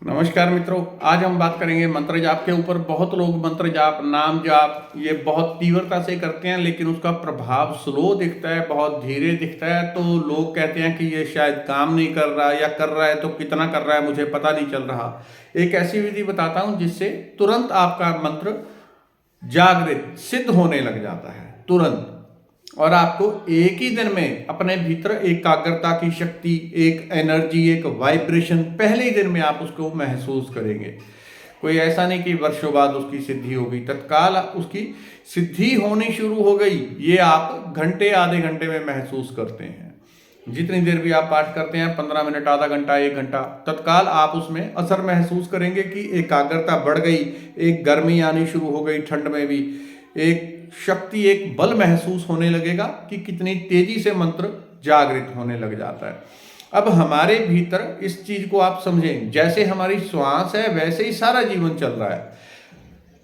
नमस्कार मित्रों, आज हम बात करेंगे मंत्र जाप के ऊपर। बहुत लोग मंत्र जाप, नाम जाप ये बहुत तीव्रता से करते हैं, लेकिन उसका प्रभाव स्लो दिखता है, बहुत धीरे दिखता है। तो लोग कहते हैं कि ये शायद काम नहीं कर रहा, या कर रहा है तो कितना कर रहा है मुझे पता नहीं चल रहा। एक ऐसी विधि बताता हूं जिससे तुरंत आपका मंत्र जागृत सिद्ध होने लग जाता है, तुरंत। और आपको एक ही दिन में अपने भीतर एकाग्रता की शक्ति, एक एनर्जी, एक वाइब्रेशन पहले ही दिन में आप उसको महसूस करेंगे। कोई ऐसा नहीं कि वर्षों बाद उसकी सिद्धि हो गई, तत्काल उसकी सिद्धि होनी शुरू हो गई। ये आप घंटे, आधे घंटे में महसूस करते हैं। जितनी देर भी आप पाठ करते हैं, 15 मिनट, आधा घंटा, 1 घंटा, तत्काल आप उसमें असर महसूस करेंगे कि एकाग्रता बढ़ गई, एक गर्मी आनी शुरू हो गई, ठंड में भी एक शक्ति, एक बल महसूस होने लगेगा कि कितनी तेजी से मंत्र जागृत होने लग जाता है। अब हमारे भीतर इस चीज को आप समझें, जैसे हमारी श्वास है वैसे ही सारा जीवन चल रहा है।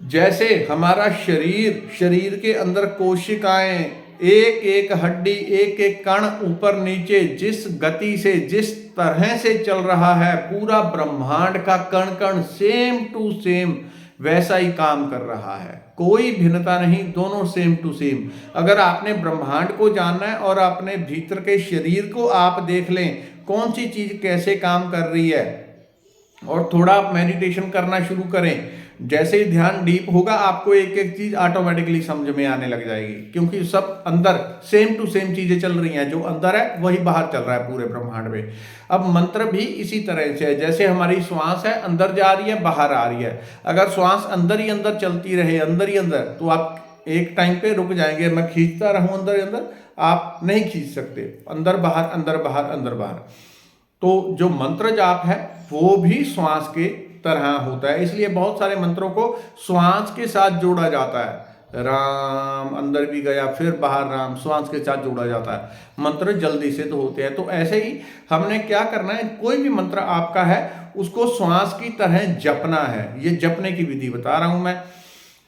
जैसे हमारा शरीर के अंदर कोशिकाएं, एक एक हड्डी, एक एक कण ऊपर नीचे जिस गति से, जिस तरह से चल रहा है, पूरा ब्रह्मांड का कण कण सेम टू सेम वैसा ही काम कर रहा है। कोई भिन्नता नहीं, दोनों सेम टू सेम। अगर आपने ब्रह्मांड को जानना है और अपने भीतर के शरीर को आप देख लें, कौन सी चीज कैसे काम कर रही है, और थोड़ा आप मेडिटेशन करना शुरू करें। जैसे ही ध्यान डीप होगा, आपको एक एक चीज ऑटोमेटिकली समझ में आने लग जाएगी, क्योंकि सब अंदर सेम टू सेम चीजें चल रही हैं। जो अंदर है वही बाहर चल रहा है पूरे ब्रह्मांड में। अब मंत्र भी इसी तरह से है। जैसे हमारी श्वास है, अंदर जा रही है, बाहर आ रही है। अगर श्वास अंदर ही अंदर चलती रहे, अंदर ही अंदर, तो आप एक टाइम पे रुक जाएंगे। मैं खींचता रहूं अंदर ही अंदर, आप नहीं खींच सकते। अंदर बाहर, अंदर बाहर, अंदर बाहर। तो जो मंत्र जाप है वो भी श्वास के तरह होता है। इसलिए बहुत सारे मंत्रों को श्वास के साथ जोड़ा जाता है। राम अंदर भी गया, फिर बाहर राम, श्वास के साथ जोड़ा जाता है। मंत्र जल्दी से तो होते हैं। तो ऐसे ही हमने क्या करना है, कोई भी मंत्र आपका है उसको श्वास की तरह जपना है। ये जपने की विधि बता रहा हूं मैं।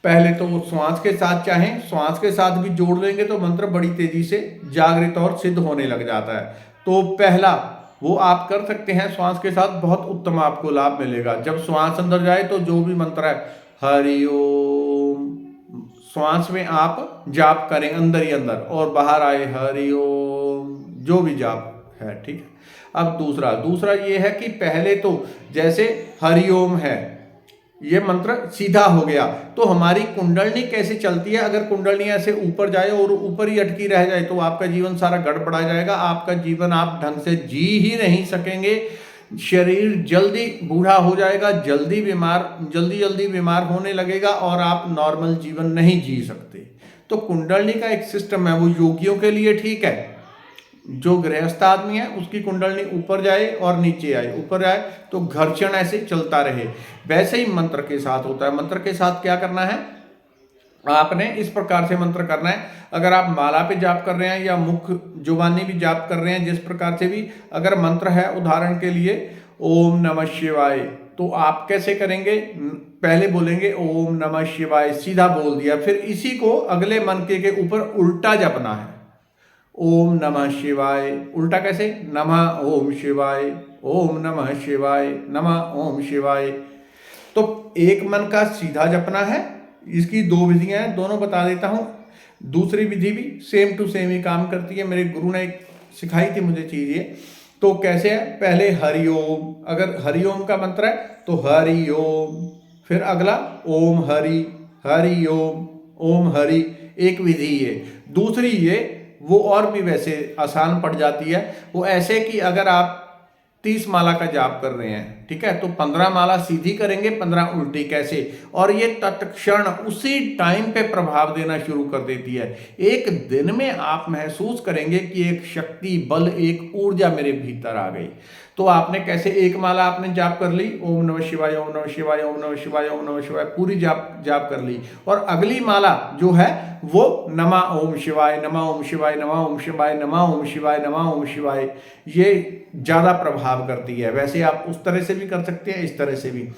पहले तो वो श्वास के साथ, चाहें श्वास के साथ भी जोड़ लेंगे तो मंत्र बड़ी तेजी से जागृत और सिद्ध होने लग जाता है। तो पहला वो आप कर सकते हैं श्वास के साथ, बहुत उत्तम आपको लाभ मिलेगा। जब श्वास अंदर जाए तो जो भी मंत्र है, हरि ओम, श्वास में आप जाप करें अंदर ही अंदर, और बाहर आए हरि ओम, जो भी जाप है, ठीक है। अब दूसरा ये है कि पहले तो जैसे हरि ओम है, ये मंत्र सीधा हो गया, तो हमारी कुंडलनी कैसे चलती है। अगर कुंडलनी ऐसे ऊपर जाए और ऊपर ही अटकी रह जाए तो आपका जीवन सारा गड़बड़ा जाएगा। आपका जीवन आप ढंग से जी ही नहीं सकेंगे। शरीर जल्दी बूढ़ा हो जाएगा, जल्दी जल्दी बीमार होने लगेगा, और आप नॉर्मल जीवन नहीं जी सकते। तो कुंडलनी का एक सिस्टम है, वो योगियों के लिए ठीक है। जो गृहस्थ आदमी है उसकी कुंडलनी ऊपर जाए और नीचे आए, ऊपर आए, तो घर्षण ऐसे चलता रहे। वैसे ही मंत्र के साथ होता है। मंत्र के साथ क्या करना है, आपने इस प्रकार से मंत्र करना है। अगर आप माला पे जाप कर रहे हैं या मुख जुबानी भी जाप कर रहे हैं, जिस प्रकार से भी अगर मंत्र है, उदाहरण के लिए ओम नमः शिवाय, तो आप कैसे करेंगे, पहले बोलेंगे ओम नमः शिवाय, सीधा बोल दिया, फिर इसी को अगले मनके के ऊपर उल्टा जपना है। ओम नमः शिवाय, उल्टा कैसे, नमः ओम शिवाय, ओम नमः शिवाय, नमः ओम शिवाय। तो एक मन का सीधा जपना है। इसकी 2 विधियां हैं, दोनों बता देता हूं। दूसरी विधि भी सेम टू सेम ही काम करती है, मेरे गुरु ने सिखाई थी मुझे चीज ये। तो कैसे है, पहले हरिओम, अगर हरिओम का मंत्र है तो हरिओम, फिर अगला ओम हरि, हरिओम, ओम हरि, एक विधि है। दूसरी ये, वो और भी वैसे आसान पड़ जाती है। वो ऐसे कि अगर आप 30 माला का जाप कर रहे हैं, ठीक है, तो 15 माला सीधी करेंगे, 15 उल्टी, कैसे। और ये तत्क्षण उसी टाइम पे प्रभाव देना शुरू कर देती है। एक दिन में आप महसूस करेंगे कि एक शक्ति, बल, एक ऊर्जा मेरे भीतर आ गई। तो आपने कैसे, एक माला आपने जाप कर ली, ओम नमः शिवाय, ओम नमः शिवाय, ओम नमः शिवाय, ओम नमः शिवाय, पूरी जाप कर ली। और अगली माला जो है वो नमः ओम शिवाय, नमः ओम शिवाय, नमः ओम शिवाय, नमः ओम शिवाय, नमः ओम शिवाय, ये ज्यादा प्रभाव करती है। वैसे आप उस तरह से भी कर सकते हैं, इस तरह से भी।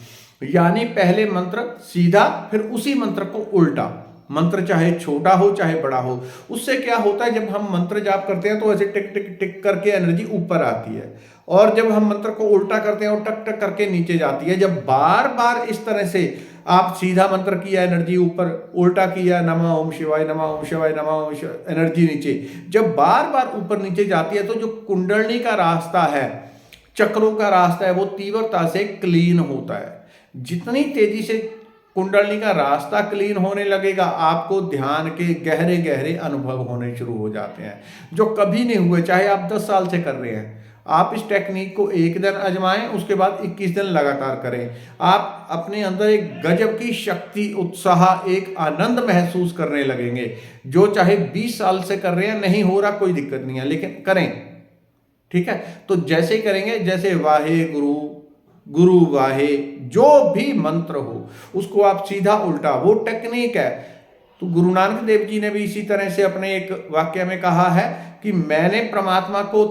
यानी पहले मंत्र सीधा, फिर उसी मंत्र को उल्टा। मंत्र चाहे छोटा हो चाहे बड़ा हो। उससे क्या होता है, जब हम मंत्र जाप करते हैं तो ऐसे टिक टिक टिक करके एनर्जी ऊपर आती है, और जब हम मंत्र को उल्टा करते हैं और टक टक करके नीचे जाती है। जब बार बार इस तरह से आप सीधा मंत्र किया, एनर्जी ऊपर, उल्टा किया, नमः ओम शिवाय, नमः ओम शिवाय, नमः ओम शिवाय, एनर्जी नीचे, जब बार बार ऊपर नीचे जाती है तो जो कुंडलनी का रास्ता है, चक्रों का रास्ता है, वो तीव्रता से क्लीन होता है। जितनी तेजी से कुंडलनी का रास्ता क्लीन होने लगेगा, आपको ध्यान के गहरे गहरे अनुभव होने शुरू हो जाते हैं जो कभी नहीं हुए, चाहे आप 10 साल से कर रहे हैं। आप इस टेक्निक को एक दिन आजमाएं, उसके बाद 21 दिन लगातार करें। आप अपने अंदर एक गजब की शक्ति, उत्साह, एक आनंद महसूस करने लगेंगे, जो चाहे 20 साल से कर रहे हैं, नहीं हो रहा कोई दिक्कत नहीं है, लेकिन करें। ठीक है, तो जैसे ही करेंगे, जैसे वाहे गुरु, गुरु वाहे, जो भी मंत्र हो उसको आप सीधा उल्टा, वो टेक्निक है। तो गुरु नानक देव जी ने भी इसी तरह से अपने एक वाक्य में कहा है कि मैंने परमात्मा को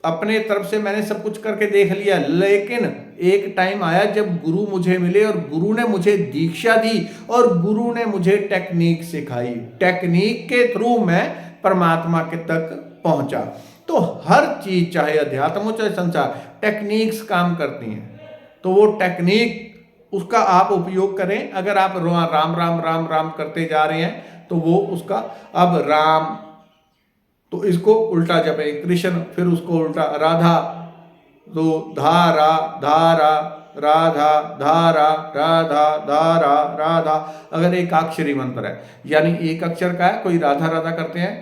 अपने तरफ से मैंने सब कुछ करके देख लिया, लेकिन एक टाइम आया जब गुरु मुझे मिले और गुरु ने मुझे दीक्षा दी और गुरु ने मुझे टेक्निक सिखाई। टेक्निक के थ्रू मैं परमात्मा के तक पहुंचा। तो हर चीज, चाहे अध्यात्म हो चाहे संसार, टेक्निक्स काम करती हैं। तो वो टेक्निक, उसका आप उपयोग करें। अगर आप राम राम राम राम करते जा रहे हैं तो वो उसका, अब राम तो इसको उल्टा जपें, कृष्ण फिर उसको उल्टा, राधा तो धारा धारा राधा धारा राधा धारा राधा। अगर एक अक्षरी मंत्र है, यानी एक अक्षर का है, कोई राधा राधा करते हैं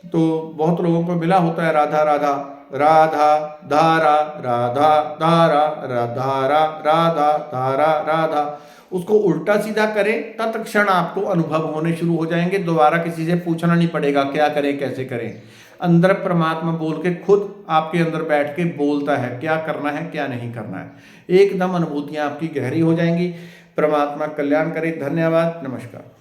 तो बहुत लोगों को मिला होता है राधा राधा, राधा धारा राधा धारा राधारा राधा धारा राधा। उसको उल्टा सीधा करें, तत्क्षण आपको अनुभव होने शुरू हो जाएंगे। दोबारा किसी से पूछना नहीं पड़ेगा क्या करें कैसे करें। अंदर परमात्मा बोल के खुद आपके अंदर बैठ के बोलता है क्या करना है क्या नहीं करना है। एकदम अनुभूतियां आपकी गहरी हो जाएंगी। परमात्मा कल्याण करे। धन्यवाद, नमस्कार।